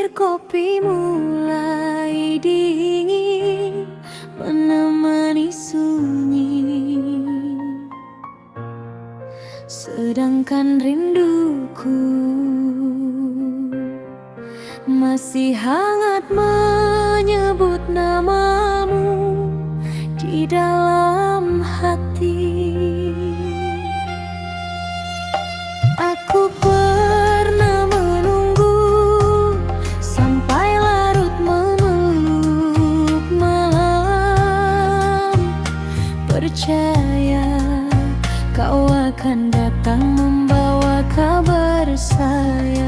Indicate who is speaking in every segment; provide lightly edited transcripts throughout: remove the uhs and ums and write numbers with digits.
Speaker 1: Butir kopi mulai dingin, menemani sunyi. Sedangkan rinduku masih hangat menyebut namamu di dalam hati. Aku pernah menunggu sampai larut memeluk malam, percaya kau akan datang membawa kabar sayang.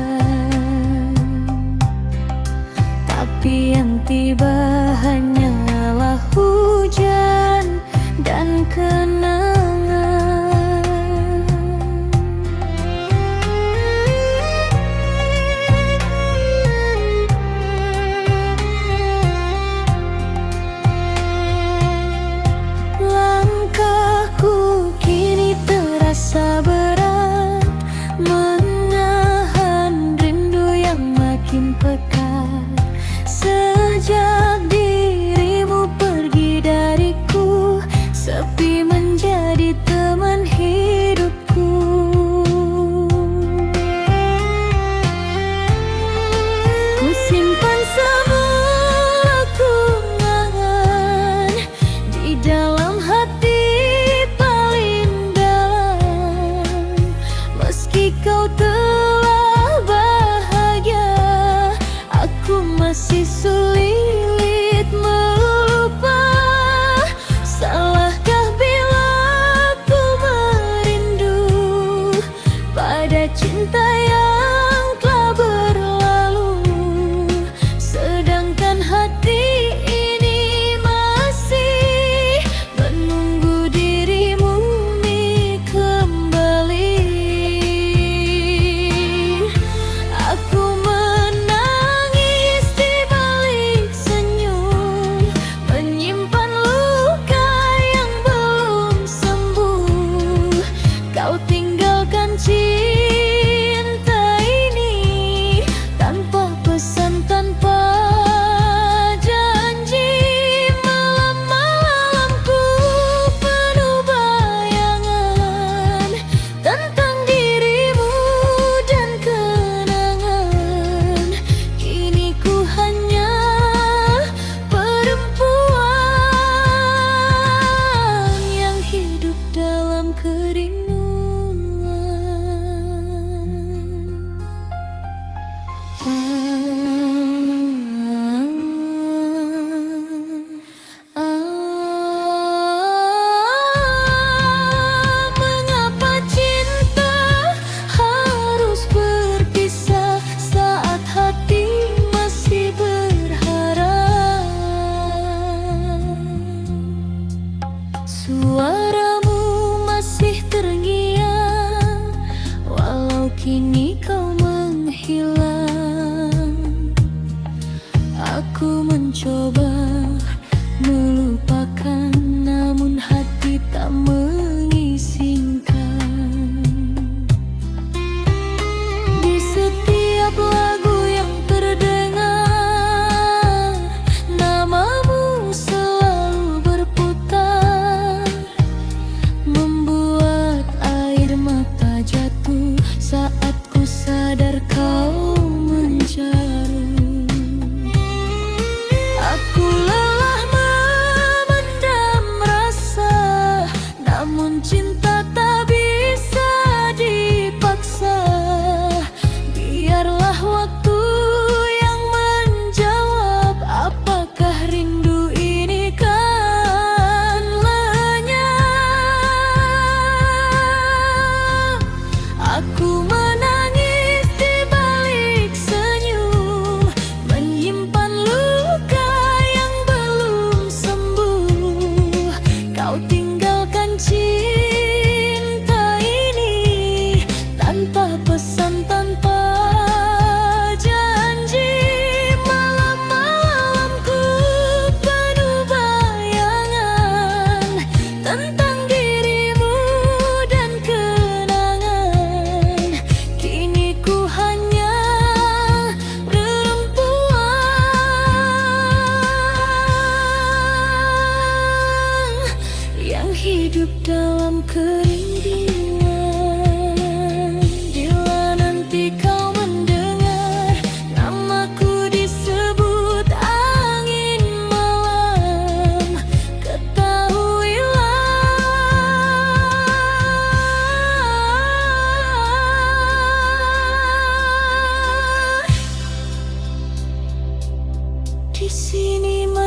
Speaker 1: Tapi yang tiba hanyalah hujan dan kenangan. Langkahku kini terasa berat, menahan rindu yang makin pekat. Sejak dirimu pergi dariku, sepi menjadi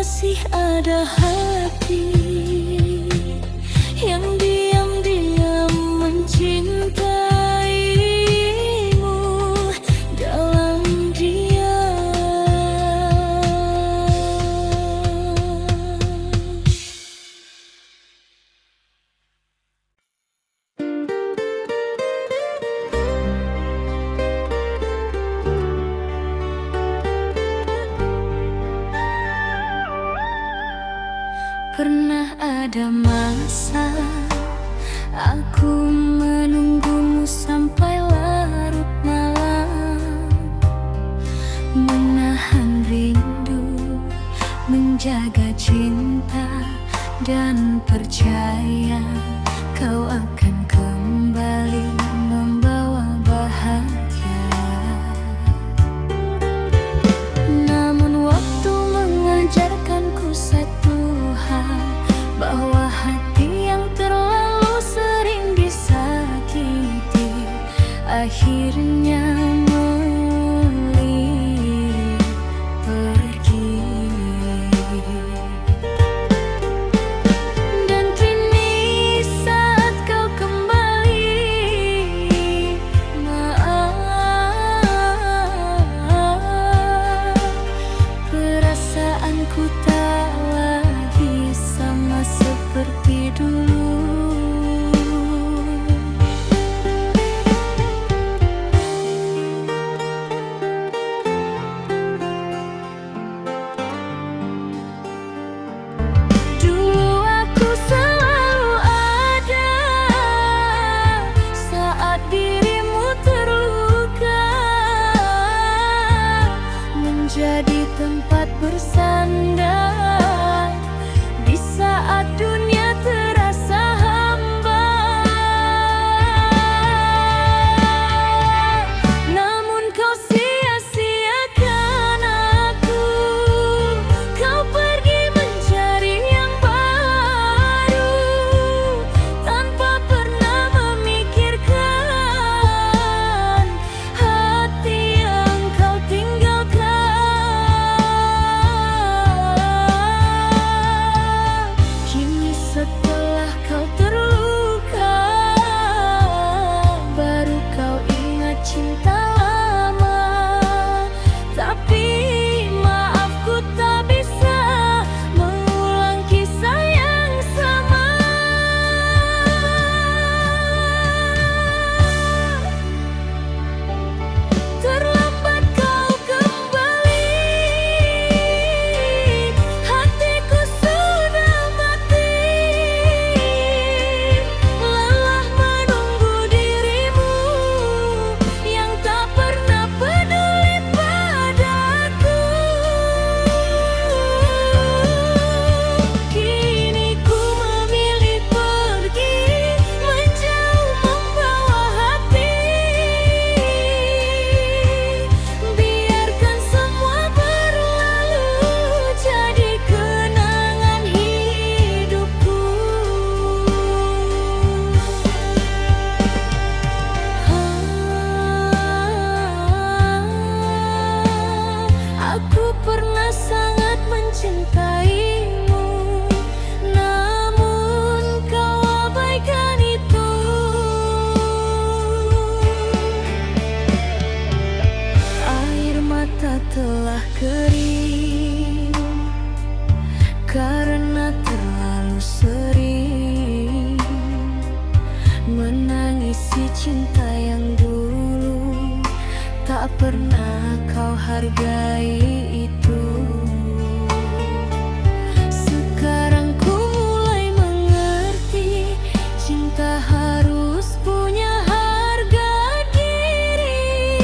Speaker 1: masih ada hati yang diam-diam mencintaimu dalam diam. Pernah ada masa aku menunggumu sampai larut malam, menahan rindu, menjaga cinta dan percaya kau akan kembali membawa bahagia. Namun waktu mengajarkanku satu hal, bahwa hati yang terlalu sering disakiti akhirnya melih pergi. Dan kini saat kau kembali, maaf, perasaanku tak lagi sama seperti dulu. Dulu aku selalu ada saat dirimu terluka, menjadi tempat bersandar di saat dunia terasa hamba. Namun kau sia-siakan aku, kau pergi mencari yang baru tanpa pernah memikirkan hati yang kau tinggalkan. Kini setelah kau terluka, baru kau ingat cinta lama. Tapi maafku tak bisa mengulang kisah yang sama. Terlambat kau kembali, hatiku sudah mati, lelah menunggu dirimu yang tak pernah peduli padaku. Kini ku memilih pergi menjauh membawa hati, biarkan semua berlalu jadi kenangan hidupku. Aku pernah sangat mencintaimu, namun kau abaikan itu. Air mata telah kering karena terlalu sering menangisi cinta yang dulu tak pernah kau hargai itu. Sekarang ku mulai mengerti, cinta harus punya harga diri.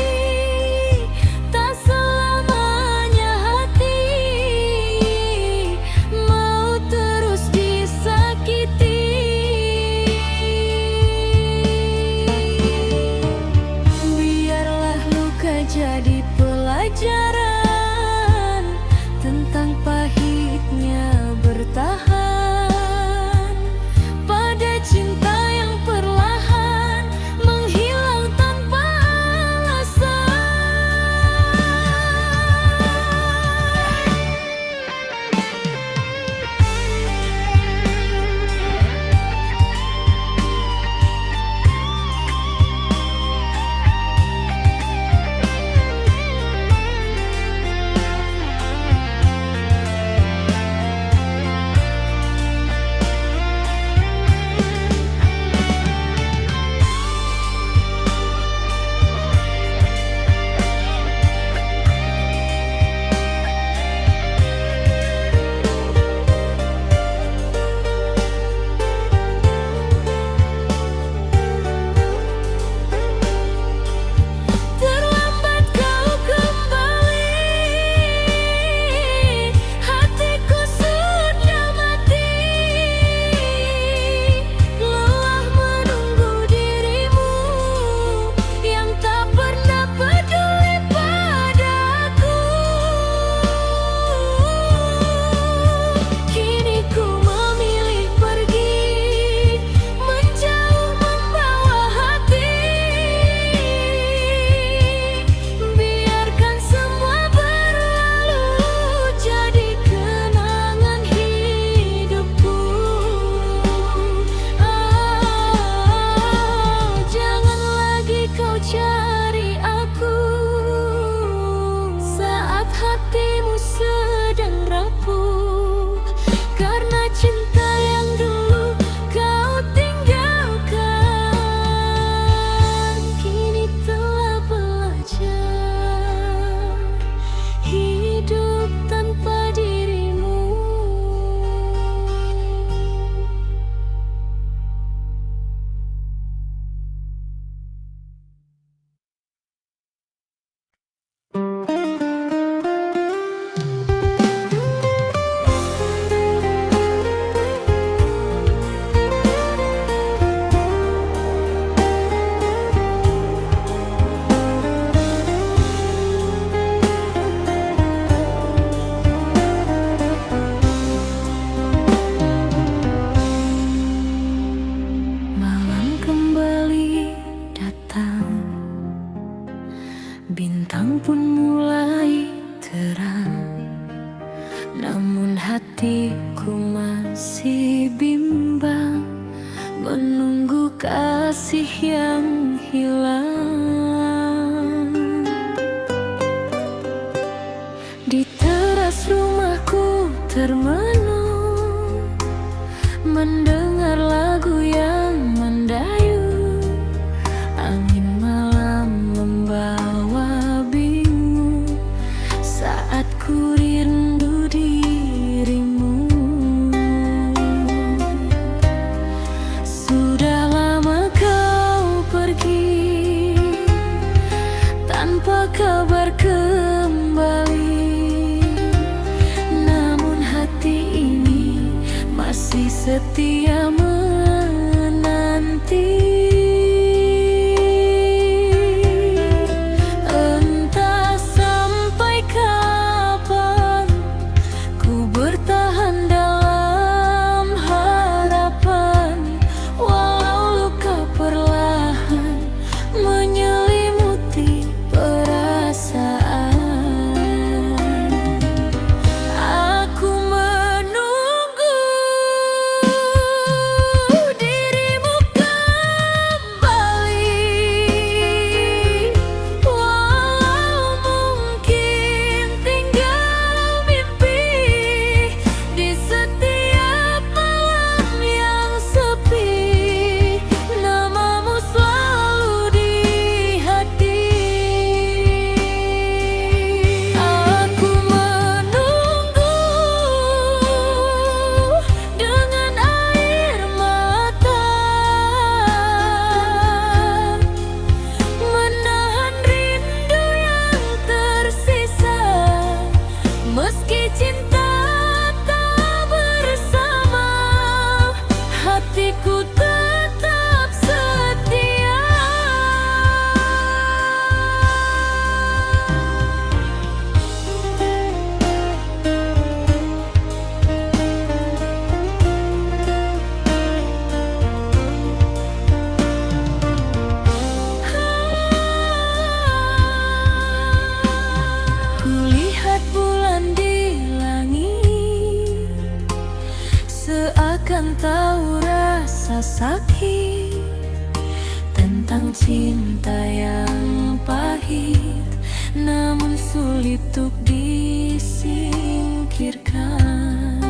Speaker 1: Tak selamanya hati mau terus disakiti. Biarlah luka jadi pelajaran Namun hatiku masih bimbang, menunggu kasih yang hilang. Di teras rumahku termenung, mendengar lagu yang mendayu. Angin malam membawa bingung saat ku rindu dirimu. Sudah lama kau pergi tanpa kabar kembali, namun hati ini masih setia menanti. Entah sampai kapan ku bertahan dalam harapan, walau luka perlahan menyelimuti perasaan. Aku menunggu dirimu kembali, walau mungkin tinggal mimpi di setiap malam yang sepi. Namamu selalu di hati. Aku menunggu dengan air mata, menahan rindu yang tersisa. Meski cinta tak bersama, hatiku tetap setia. Kulihat bulan di langit, seakan tahu rasa sakit tentang cinta yang pahit, namun sulit untuk disingkirkan.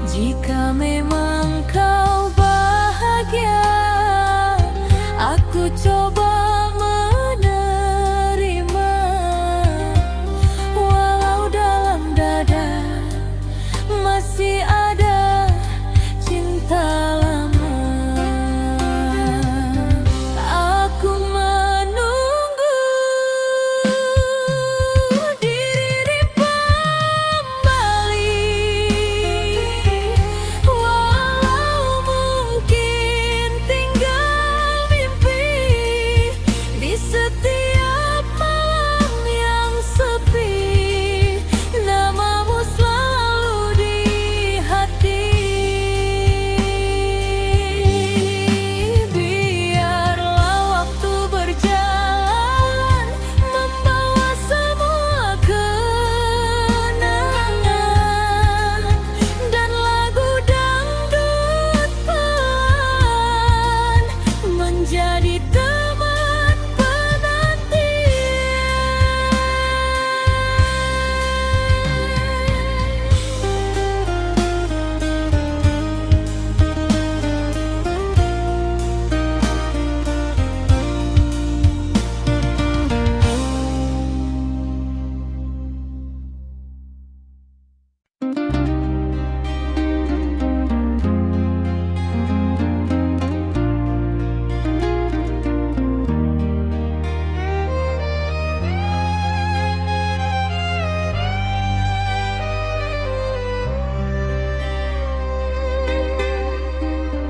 Speaker 1: Jika memang kau bahagia, aku coba menerima, walau dalam dada masih ada cinta lama. Aku menunggu diri kembali, walau mungkin tinggal mimpi di setiap malam yang sepi. Namamu selalu di hati. Biarlah waktu berjalan membawa semua kenangan, dan lagu dangdut pelan menjadi teman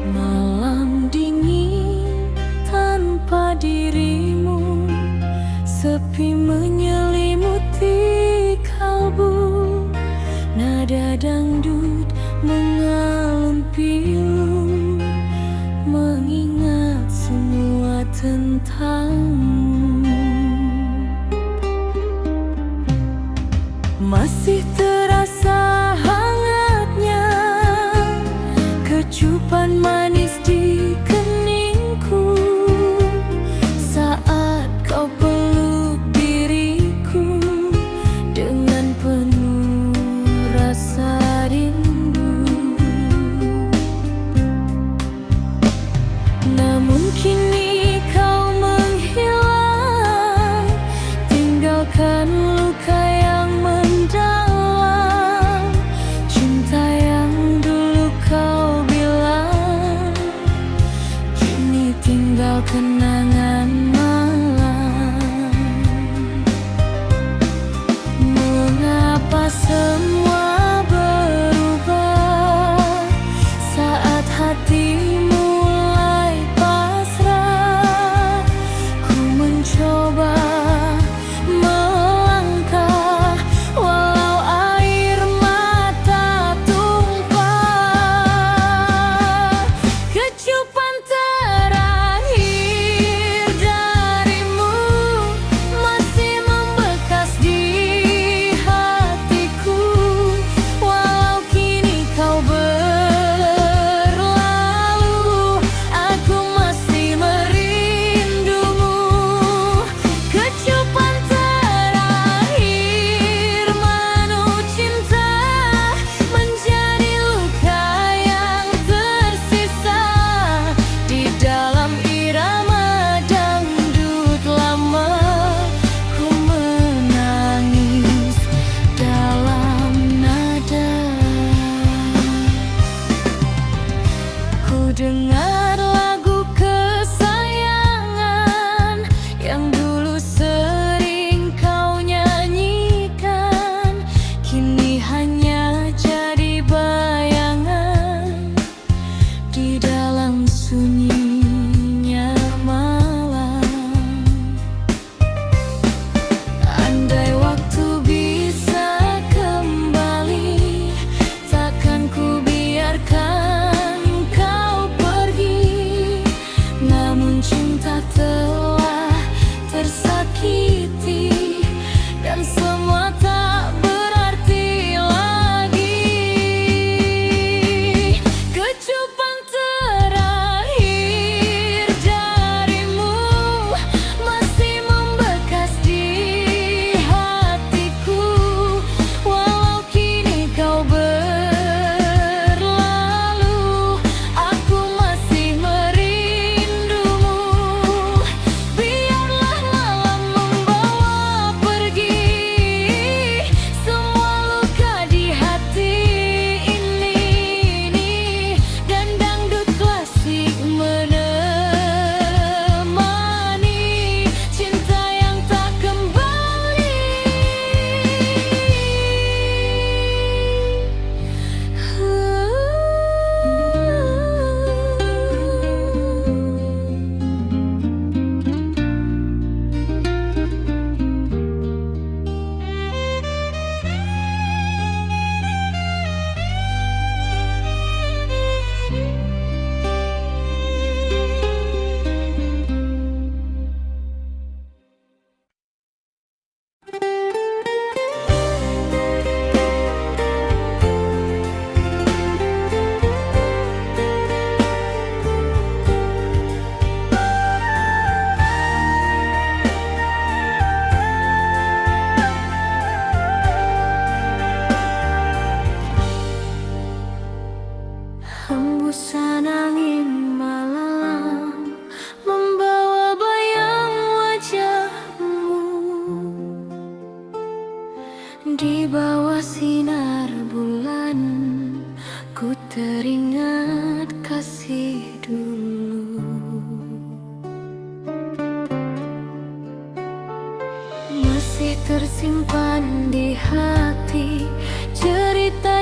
Speaker 1: malam dingin tanpa dirimu, sepi menyelimuti kalbu. Nada dangdut mengalun pilu, mengingat semua tentangmu. Masih terasa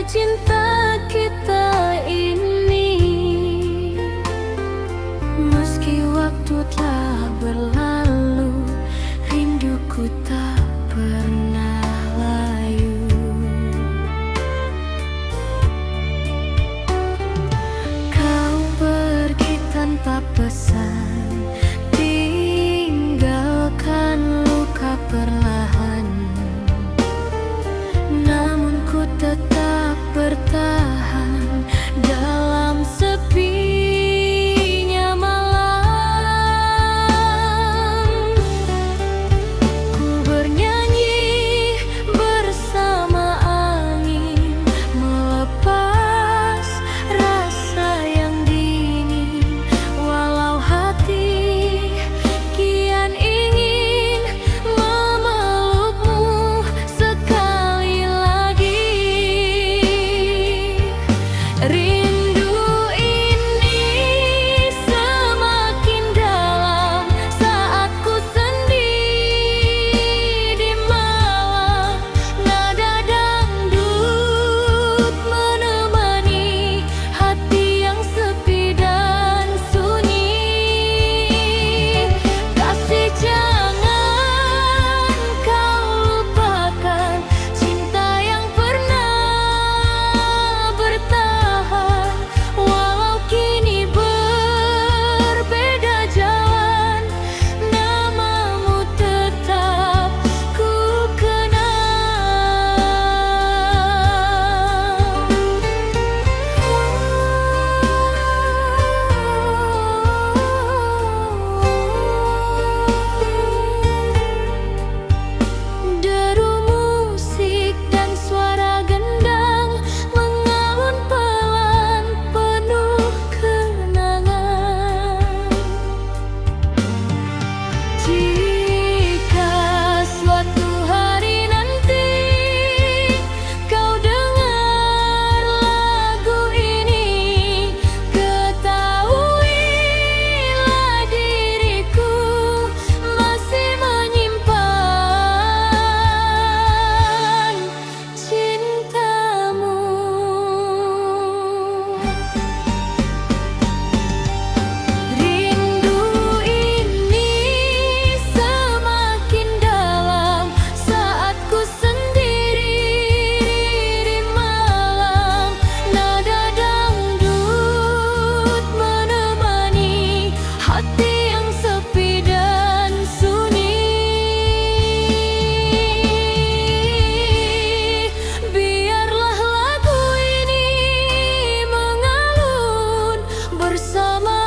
Speaker 1: cinta kita ini. Meski waktu telah berlalu, rinduku tak pernah layu. Kau pergi tanpa pesan, tinggalkan luka perlahan. Namun ku tetap bertahan dalam sepinya malam. Ku bernyanyi bersama angin, melepas rasa yang dingin. Walau hati kian ingin memelukmu sekali lagi. Rindu ini semakin dalam saat ku sendiri di malam. Nada dangdut menemani hati yang sepi dan sunyi. Kasih, jangan kau lupakan cinta yang pernah bertahan. Walau kini berbeda jalan, namamu tetap ku kenang. Deru musik dan suara gendang mengalun pelan, penuh kenangan. Jika suatu hari nanti kau dengar lagu ini, ketahuilah diriku masih menyimpan cintamu. Rindu ini semakin dalam saat ku sendiri di malam. Nada dangdut menemani hati yang sepi dan sunyi. Biarlah lagu ini mengalun bersama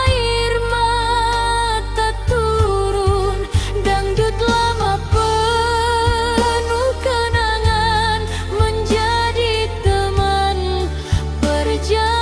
Speaker 1: air mata turun. Dangdut lama penuh kenangan menjadi teman perjalanan.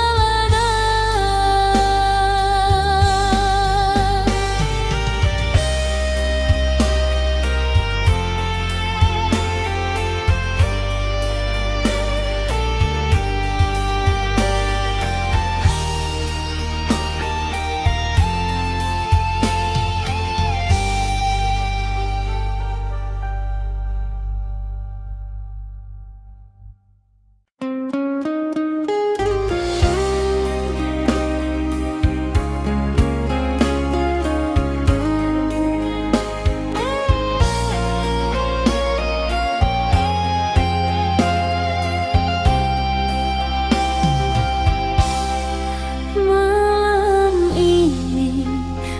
Speaker 1: Malam ini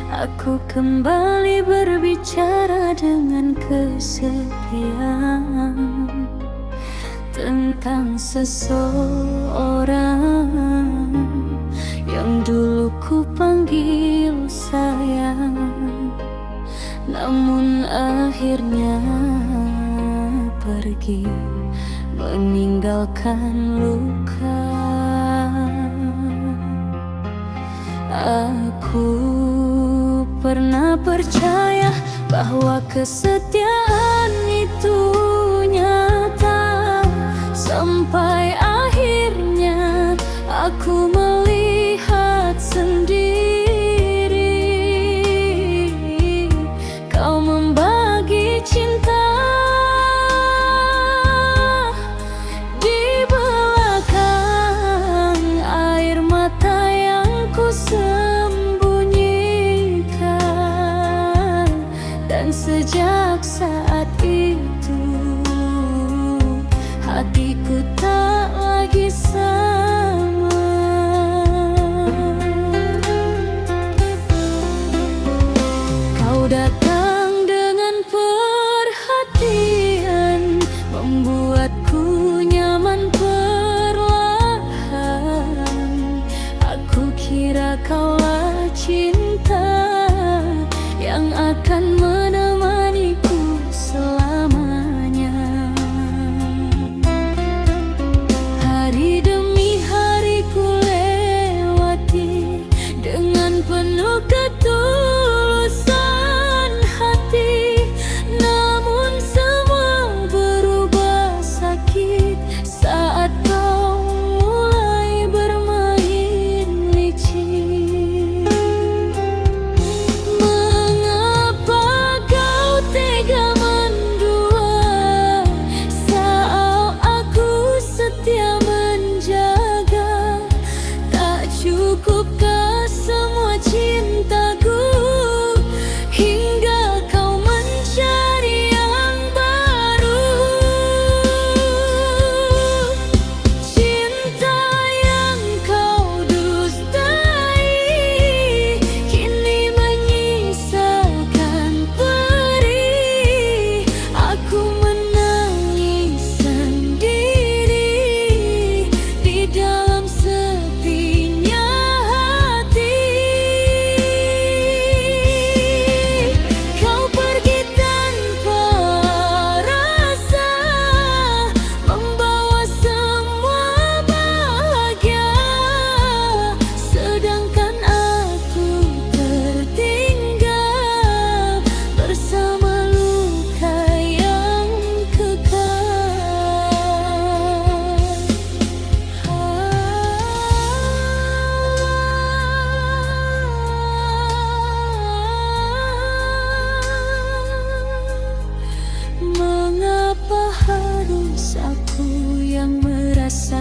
Speaker 1: aku kembali berbicara dengan kesepian tentang seseorang yang dulu ku panggil sayang, namun akhirnya pergi meninggalkan luka. Aku pernah percaya bahwa kesetiaan itu nyata, sampai akhirnya aku melihat sendiri kau membagi cinta di belah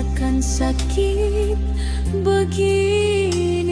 Speaker 1: merasakan sakit begini.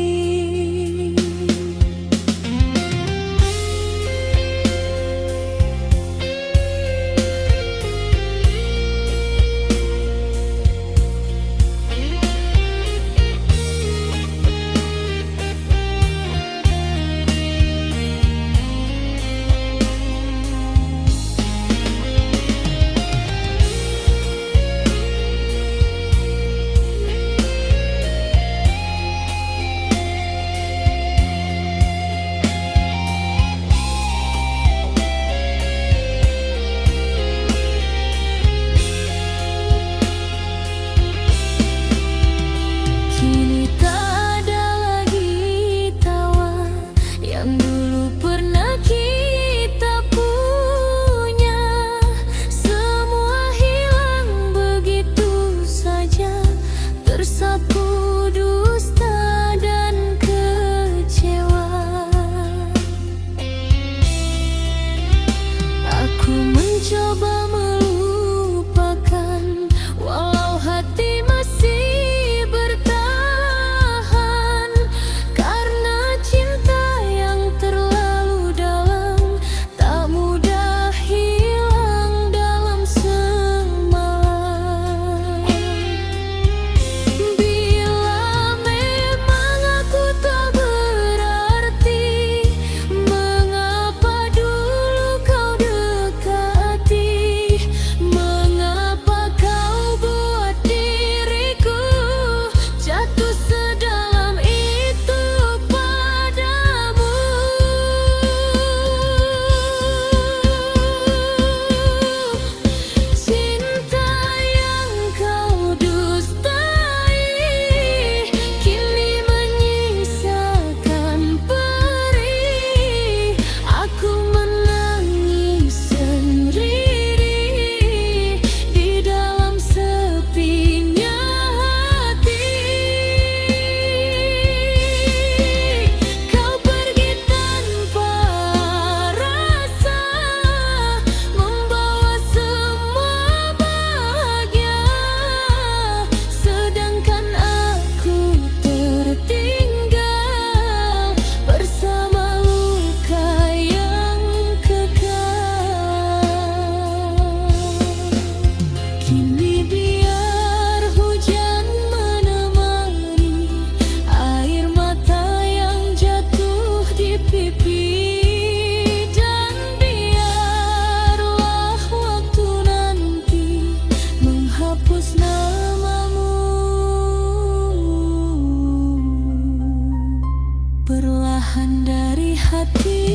Speaker 1: Perlahan dari hati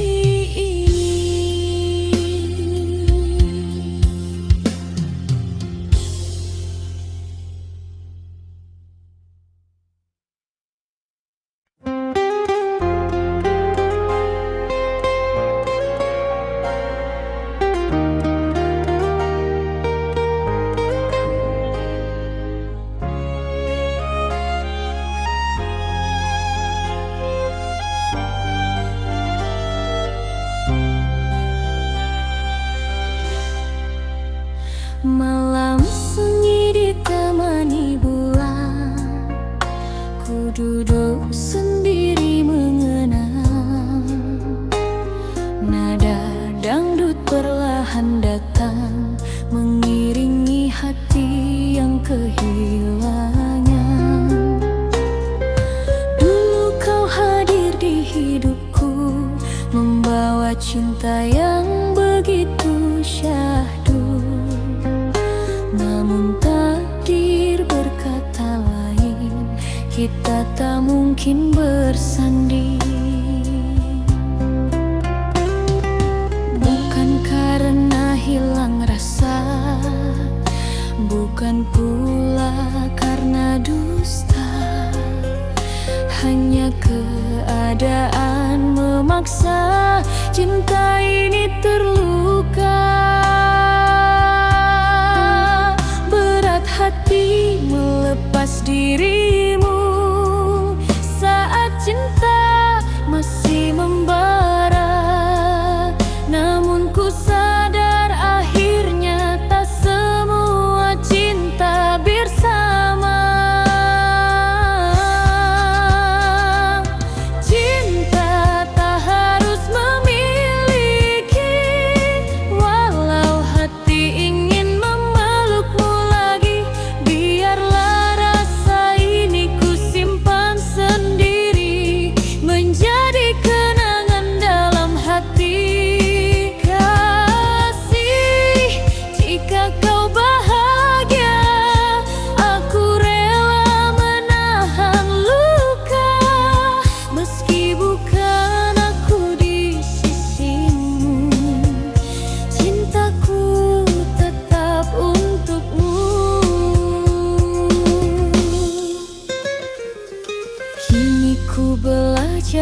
Speaker 1: ini, malam sunyi ditemani bulan, ku duduk sendiri mengenang. Nada dangdut perlahan datang, mengiringi hati yang kehilangan. Dulu kau hadir di hidupku, membawa cinta yang begitu syahdu. Namun takdir berkata lain, kita tak mungkin bersanding. Bukan karena hilang rasa, bukan pula karena dusta, hanya keadaan memaksa cinta ini terluka. Hati melepas dirimu saat cinta masih membara. Namun ku sadar akhirnya tak semua cinta bersama.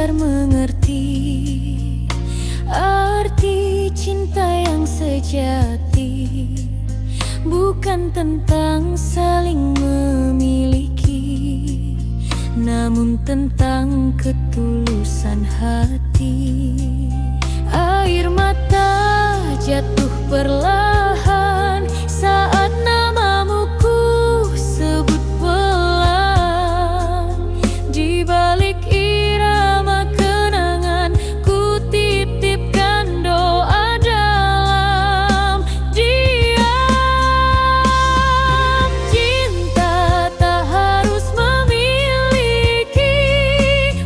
Speaker 1: belajar mengerti arti cinta yang sejati, bukan tentang saling memiliki, namun tentang ketulusan hati. Air mata jatuh perlahan saat namamu ku sebut pelan. Di balik irama kenangan ku titipkan doa dalam diam. Cinta tak harus memiliki,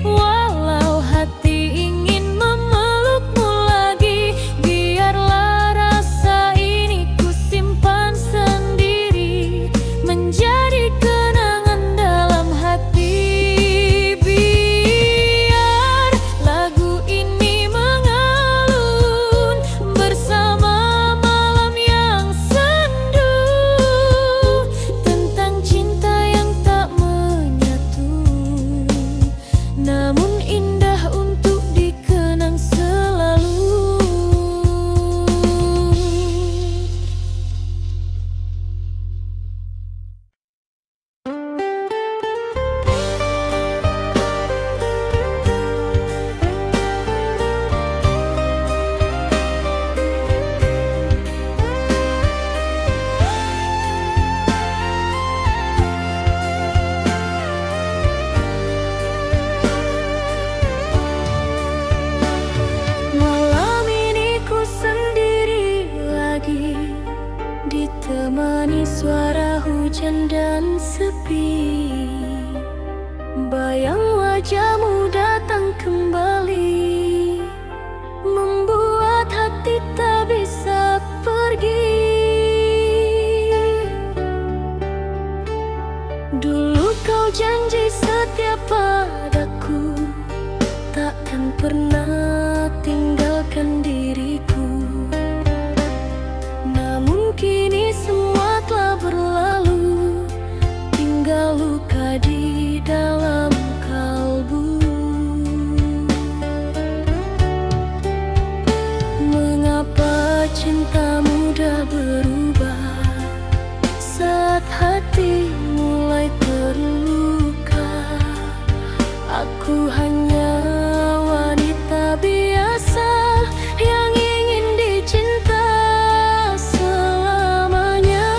Speaker 1: walau hati ingin memelukmu lagi. Biarlah rasa ini ku simpan sendiri, menjadi kenangan dalam hati. Biar lagu ini mengalun bersama malam yang sendu, tentang cinta yang tak menyatu, namun indah untuk dikenang selalu. Malam ini ku sendiri lagi, ditemani suara hujan dan sepi. Bayang wajahmu datang kembali, membuat hati tak bisa pergi. Dulu kau janji setia padaku, takkan pernah tinggalkan diriku. Namun kini semua telah berlalu, tinggal luka di dalam kalbu. Mengapa cinta mudah berubah saat hati mulai terluka? Aku hanya wanita biasa yang ingin dicinta selamanya.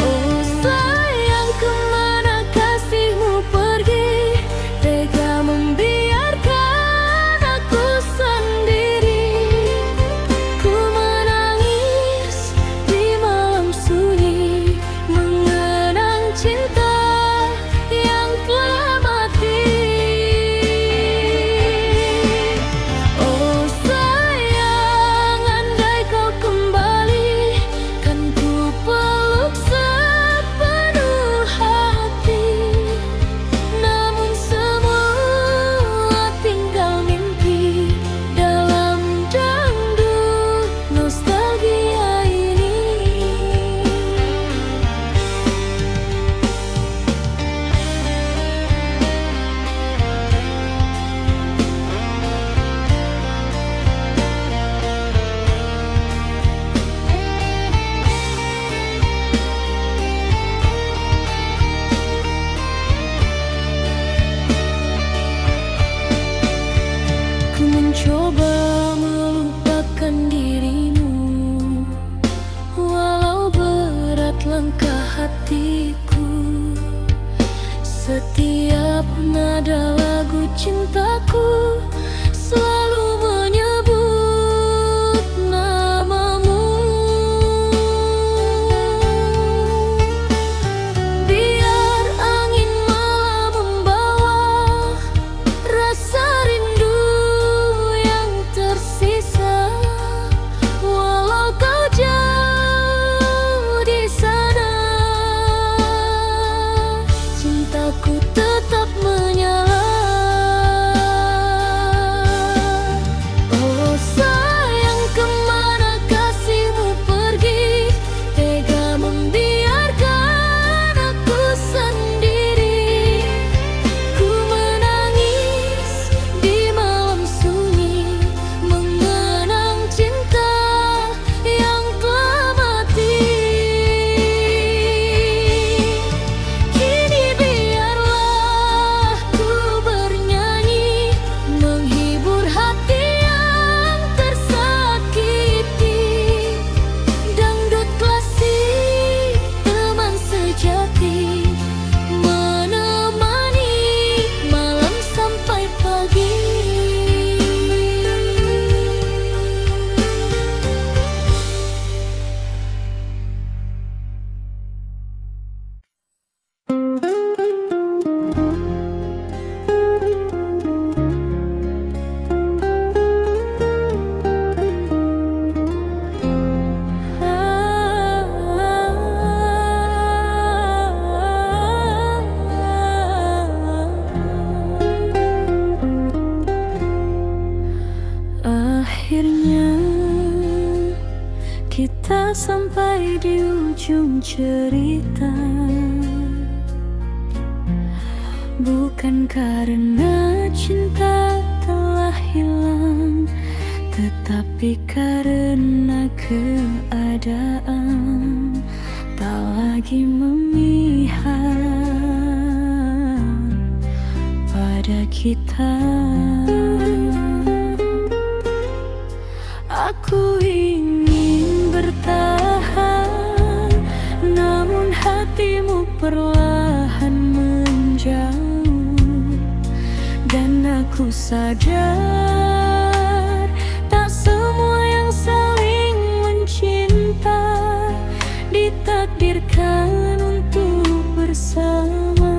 Speaker 1: Oh sayang, kemana kasihmu pergi? Tega membiarkan aku sendiri. Ku menangis di malam sunyi, mengenang cinta yang telah mati. Oh sayang, andai kau kembali, kan ku peluk sepenuh hati. Namun semua tinggal mimpi dalam dangdut nostalgia ini. Ku mencoba melupakan dirimu, walau berat langkah hatiku. Setiap nada lagu cintaku selalu menyebut namamu. Biar angin malam membawa rasa rindu yang tersisa, walau kau jauh di sana, cintaku tetap menyala. sampai di ujung cerita. Bukan karena cinta telah hilang, tetapi karena keadaan tak lagi memihak pada kita. Aku ingin bertahan, namun hatimu perlahan menjauh. Dan aku sadar, tak semua yang saling mencinta ditakdirkan untuk bersama.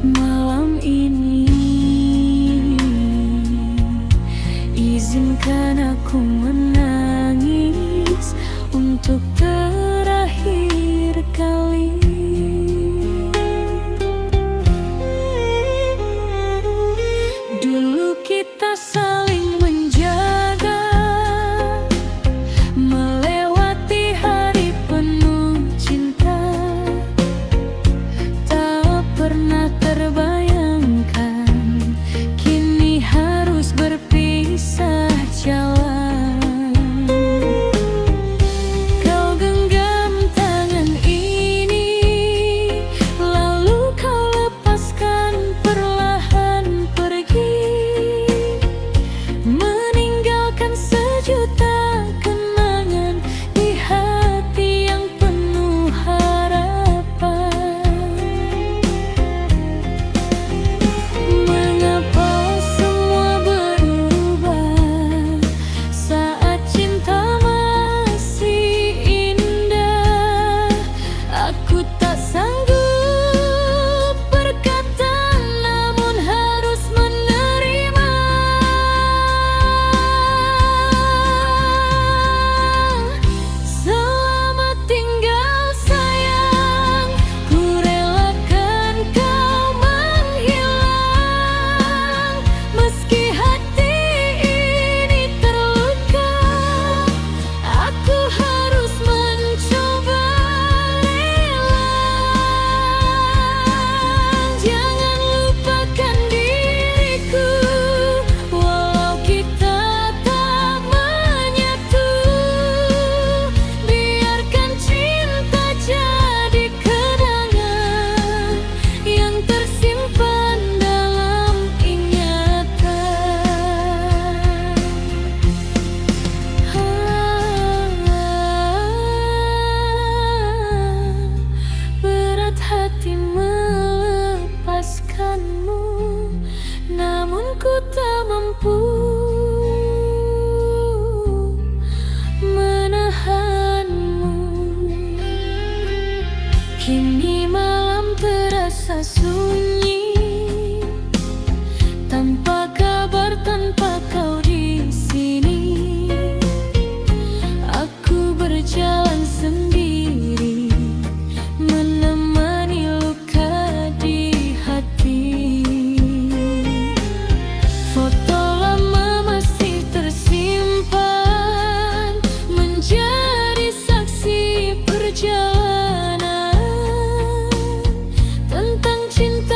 Speaker 1: Malam ini izinkan aku menangis untuk terakhir kali. Dulu kita saling menjaga, melewati hari penuh cinta. Tak pernah terbayangkan kini harus berpisah jalan. Kau genggam tangan ini, lalu kau lepaskan perlahan pergi, meninggalkan sejuta kenangan di hati yang penuh harapan. Mengapa semua berubah saat cinta masih indah? Aku tak sanggup berkata, namun harus menerima. Selamat tinggal sayang, ku relakan kau menghilang. Meski hati ini terluka, aku harus mencoba lelang. Jangan lupakan diriku, walau kita tak menyatu. Biarkan cinta jadi kenangan yang tersimpan dalam ingatan. Berat hati melepaskanmu, namun ku tak mampu menahanmu. Kini malam terasa sunyi, tanpa kabar, tanpa kau di sini. Aku berjalan sendiri, menemani luka di hati. Foto lama masih tersimpan, menjadi saksi perjalanan tentang cinta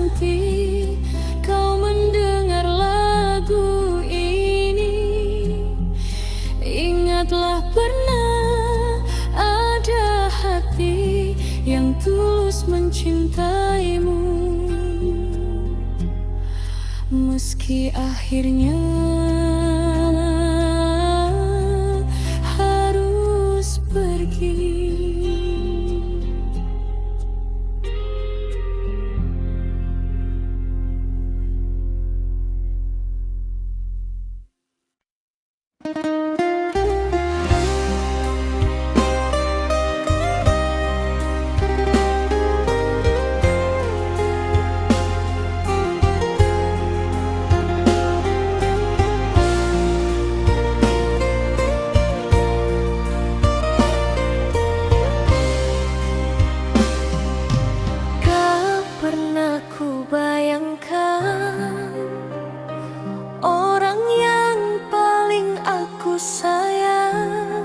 Speaker 1: nanti kau mendengar lagu ini, ingatlah pernah ada hati yang tulus mencintaimu. Meski akhirnya harus pergi. Orang yang paling aku sayang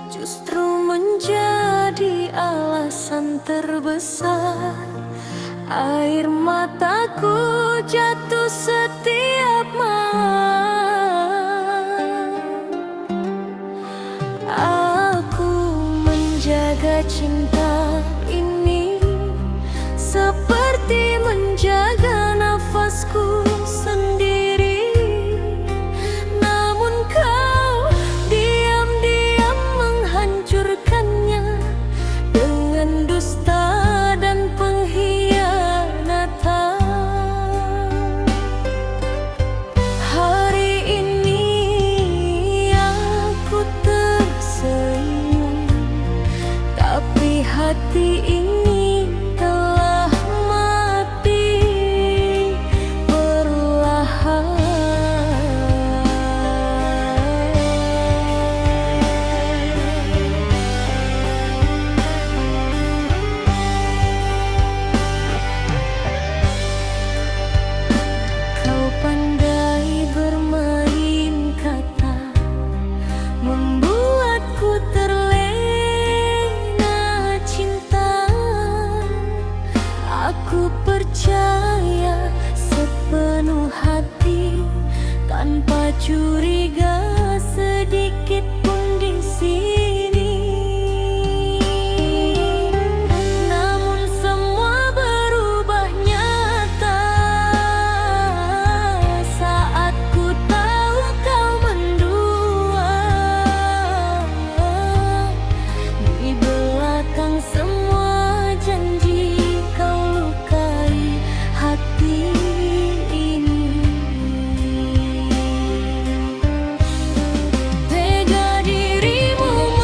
Speaker 1: justru menjadi alasan terbesar air mataku jatuh setiap malam. Aku menjaga cinta ini seperti menjaga nafasku sendiri. Namun kau diam-diam menghancurkannya dengan dusta dan pengkhianatan. Hari ini aku tersenyum, tapi hati ini percaya sepenuh hati tanpa curiga sedikit pun di sini. Namun semua berubah nyata saat ku tahu kau mendua. Di belakang semua janji hati ini. Tega dirimu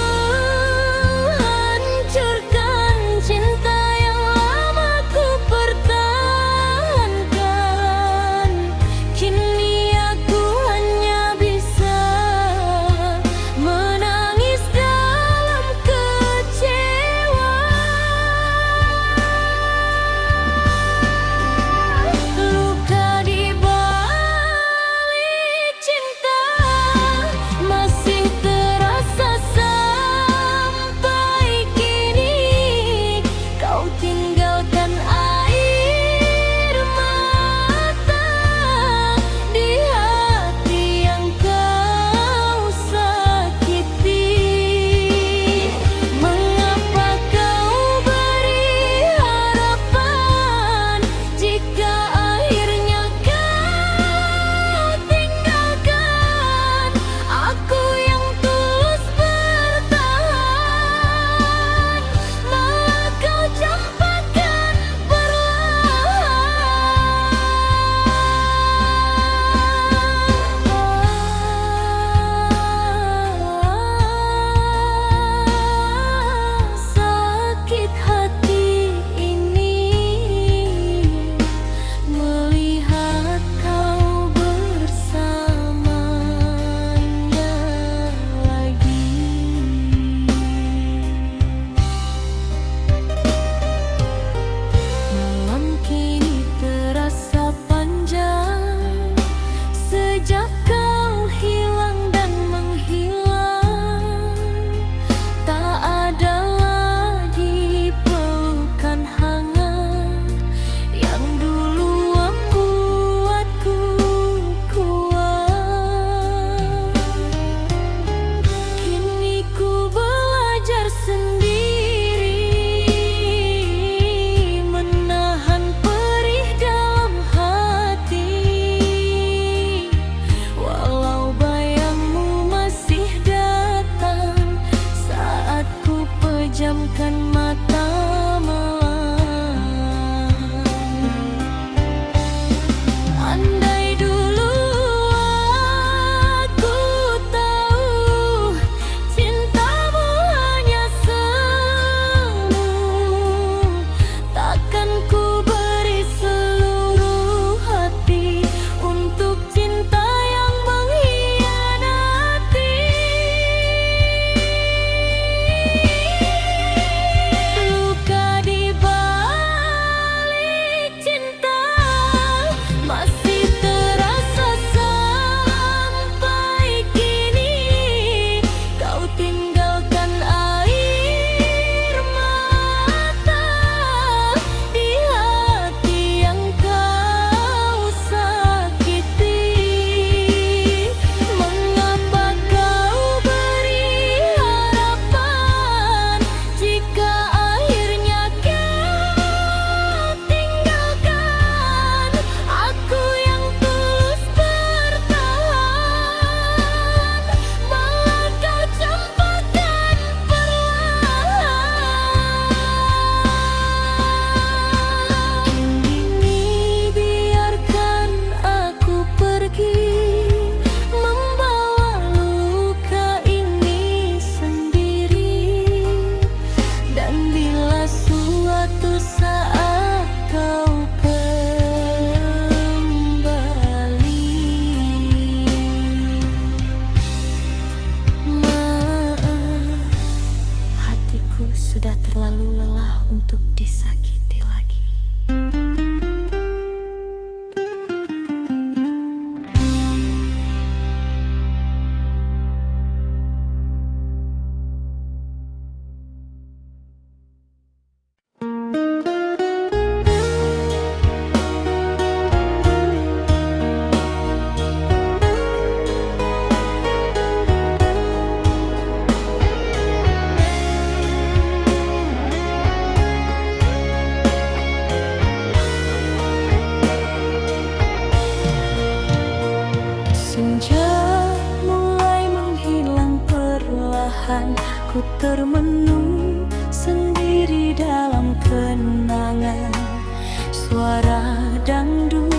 Speaker 1: dangdut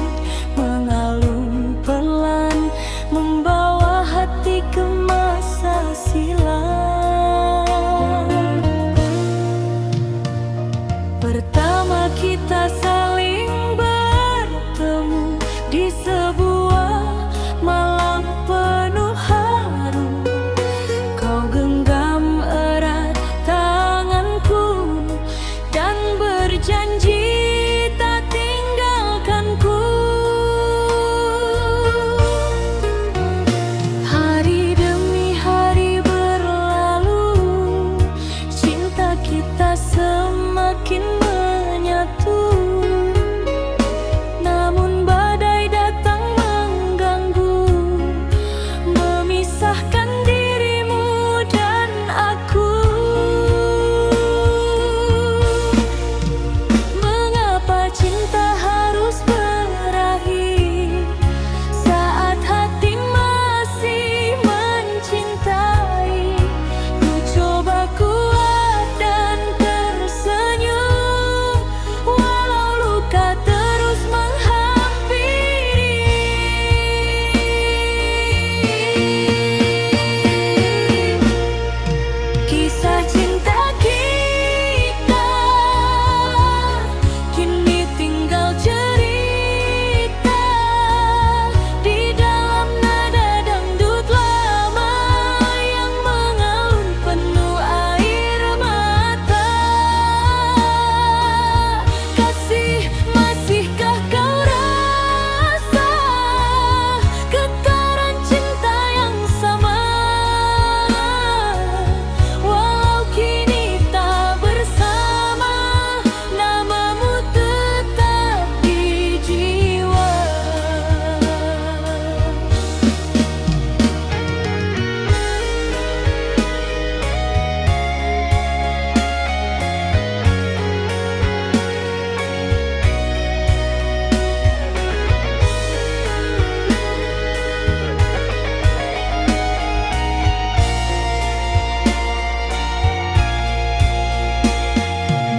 Speaker 1: mengalun pelan, membawa hati ke masa silam. Pertama kita saling bertemu di sebuah malam penuh haru. Kau genggam erat tanganku dan berjanji tak tinggalkanku. Hari demi hari berlalu, cinta kita semakin menyatu. Namun badai datang mengganggu, memisahkan dirimu dan aku. Mengapa cinta harus berakhir saat hati masih mencintai? Ku coba kuat dan tersenyum, walau luka terus menghampiri. Kisah cinta kita kini tinggal cerita di dalam nada dangdut lama yang mengalun penuh air mata. Kasih, masihkah kau rasa getaran cinta yang sama? Walau kini tak bersama, namamu tetap di jiwa.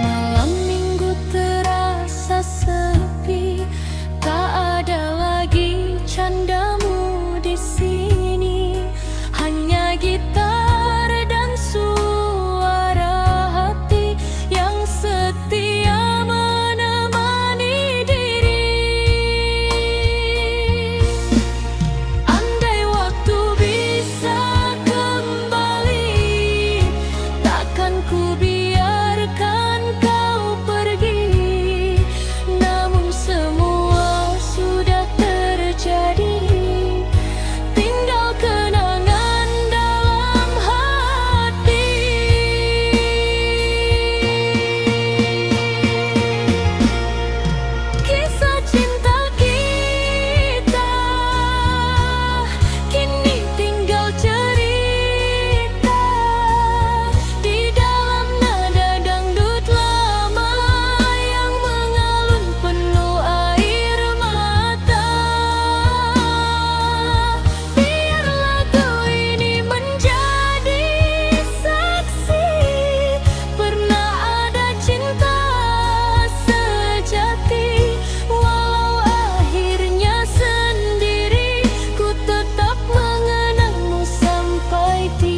Speaker 1: Malam minggu terasa sepi, tak ada lagi candamu di sini. Hanya gitar dan suara hati yang setia menemani diri. Andai waktu bisa kembali, takkan ku biarkan kau pergi. Namun semua sudah terjadi, tinggal kenangan dalam hati. Kisah cinta kita kini tinggal cerita di dalam nada dangdut lama yang mengalun penuh air mata. Biar lagu ini menjadi saksi, pernah ada cinta sejati. Walau akhirnya sendiri, ku tetap mengenangmu sampai tiada.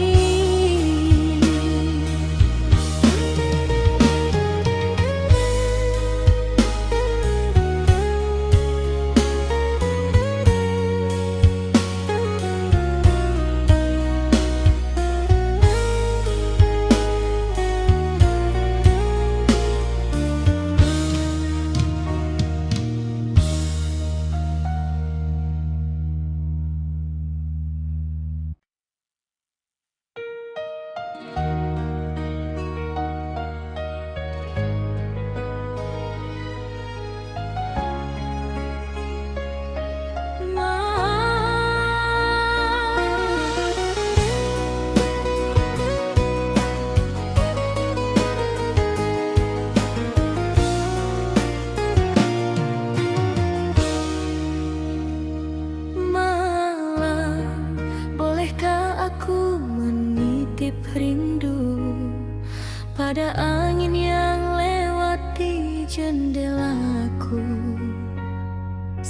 Speaker 1: pada angin yang lewat di jendelaku.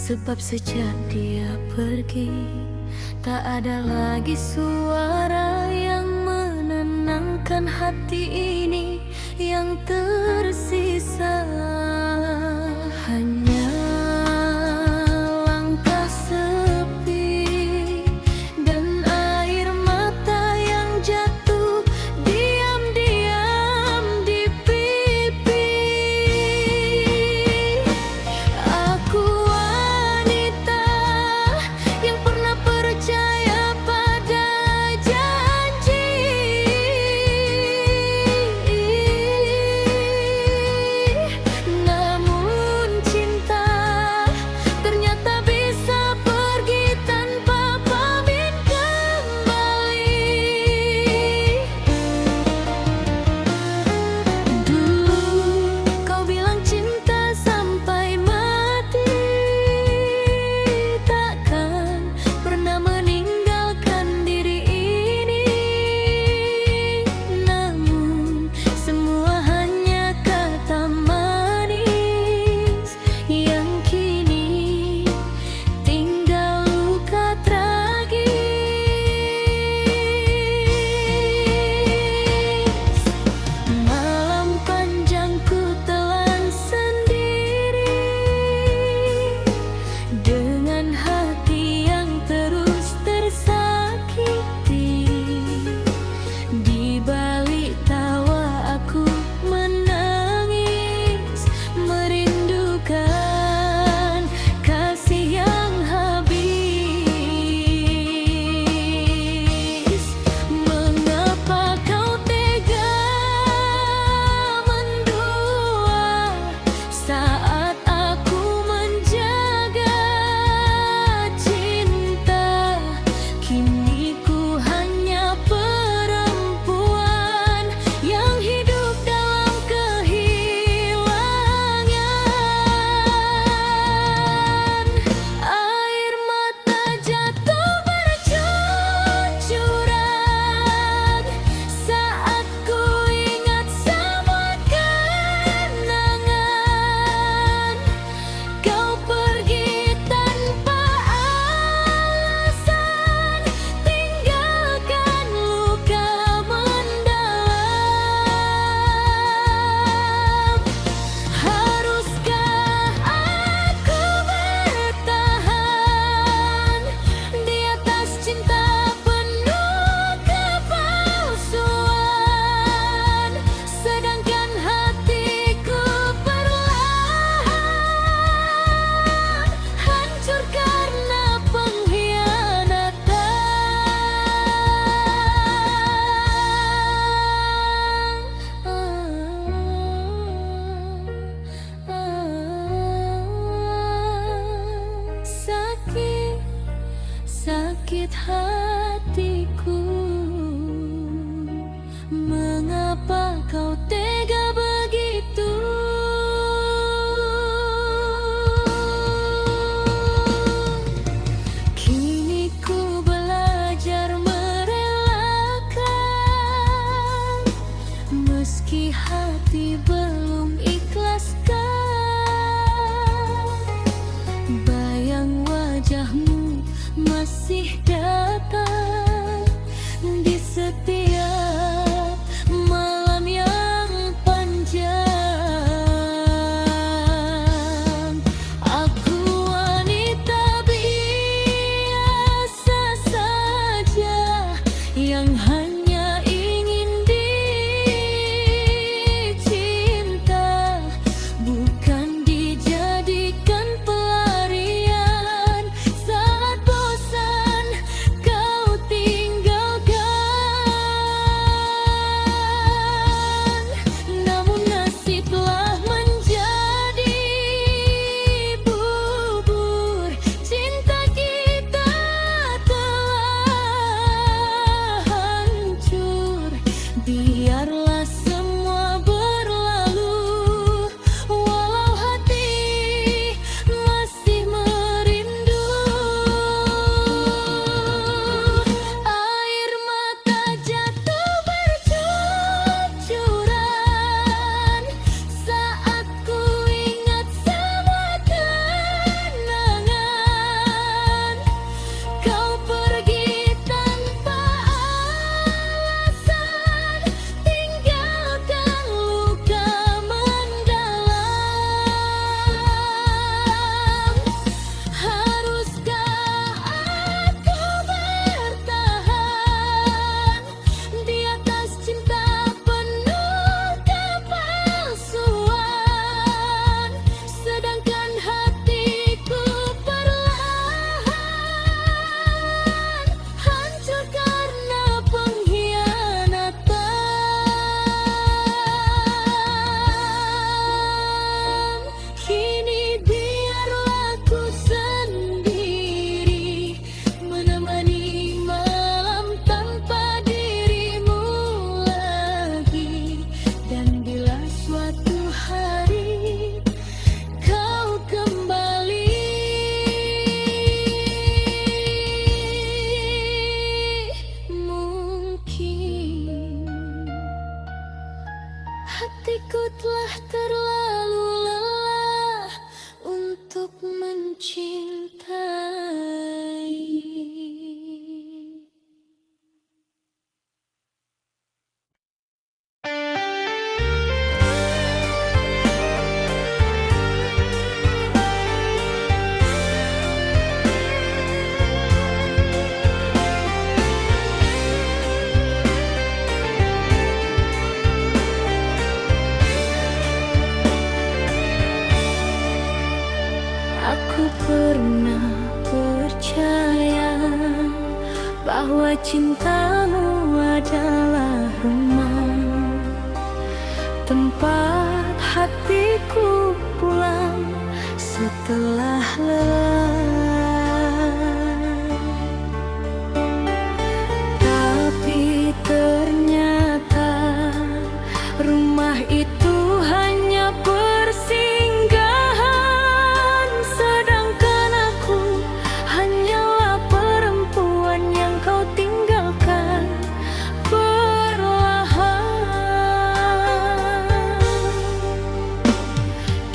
Speaker 1: Sebab sejak dia pergi, tak ada lagi suara yang menenangkan hati ini. Yang tersisa hanya langkah sepi dan air mata yang jatuh diam-diam di pipi. Aku wanita yang pernah percaya pada janji. Aku pernah percaya bahwa cintamu adalah rumah, tempat hatiku pulang setelah lelah. Tapi ternyata rumah itu hanya persinggahan, sedangkan aku hanyalah perempuan yang kau tinggalkan perlahan.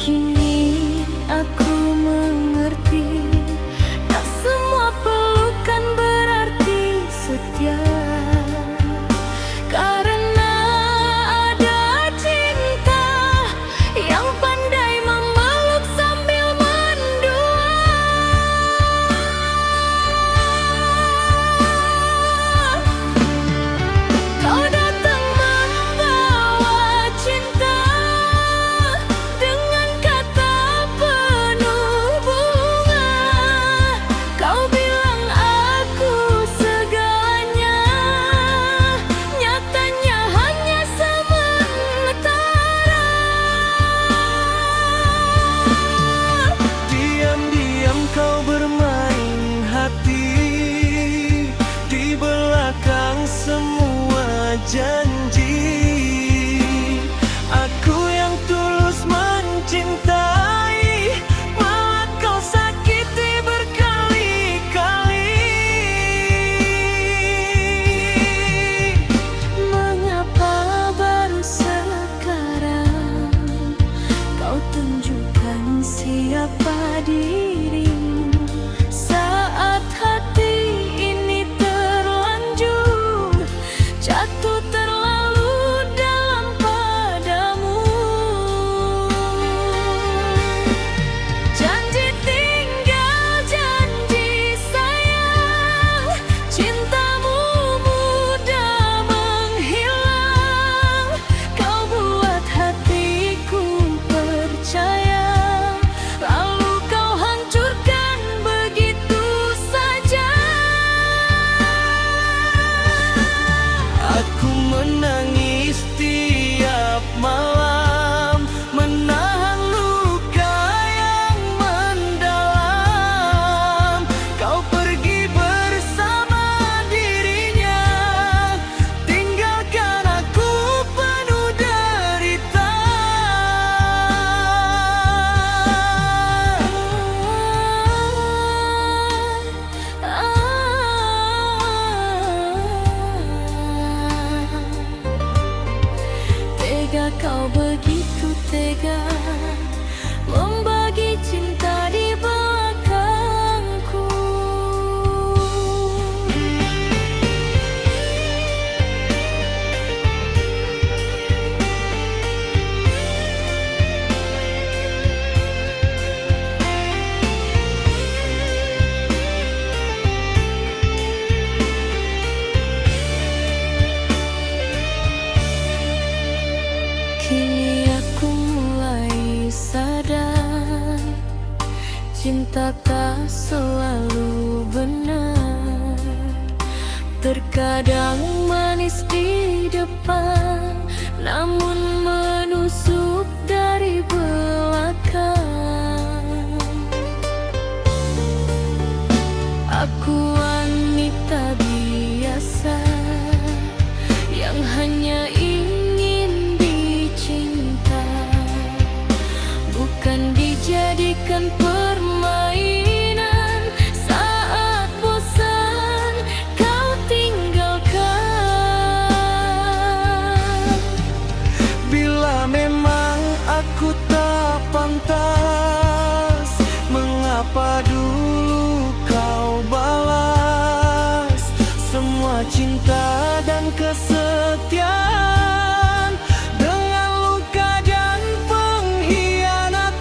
Speaker 1: Kini aku mengerti, tak semua pelukan berarti setia. Karena ada cinta yang pandai memeluk sambil mendua. Kau datang membawa cinta dengan kata penuh bunga. Kau bilang aku segalanya, nyatanya hanya sementara.
Speaker 2: Diam-diam kau bermain hati, di belakang semua janji. Aku yang tulus mencintai, malah kau sakiti berkali-kali.
Speaker 1: Mengapa baru sekarang kau tunjukkan siapa dirimu, saat hati ini terlanjur jatuh terlalu dalam padamu. Janji tinggal janji sayang, cintamu mudah menghilang. Kau buat hatiku percaya, lalu kau hancurkan begitu saja.
Speaker 2: Aku menangis tiap malam, menahan luka yang mendalam. Kau pergi bersama dirinya, tinggalkan aku penuh derita.
Speaker 1: Tega kau, begitu tega membagi cinta di belakangku. Kini aku mulai sadar, cinta tak selalu benar. Terkadang manis di depan, namun menusuk dari belakang. Aku wanita biasa yang hanya ingin dicinta, bukan dijadikan permainan. Saat bosan kau tinggalkan.
Speaker 2: Bila memang aku tak pantas, mengapa dulu kau balas semua cinta dan kesetiaan dengan luka dan pengkhianatan?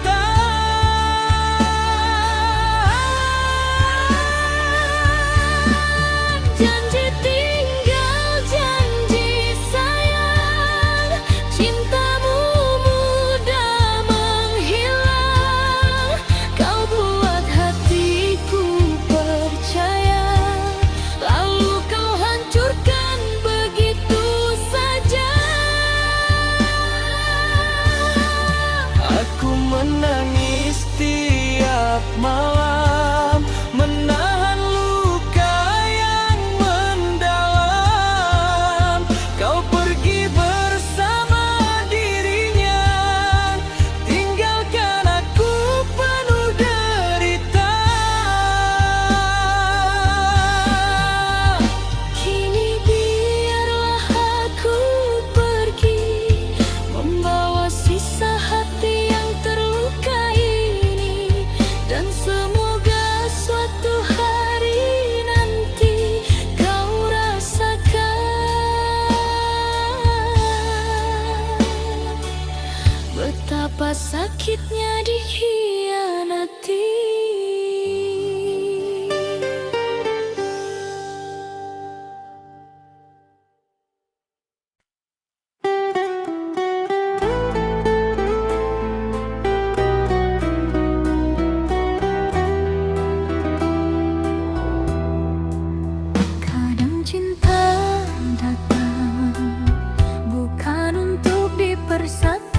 Speaker 1: hianati. Kadang cinta datang bukan untuk dipersatukan,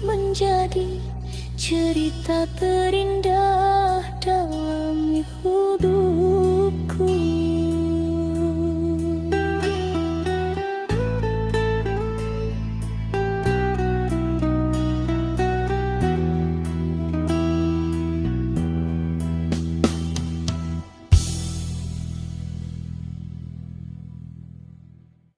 Speaker 1: menjadi cerita terindah dalam hidup.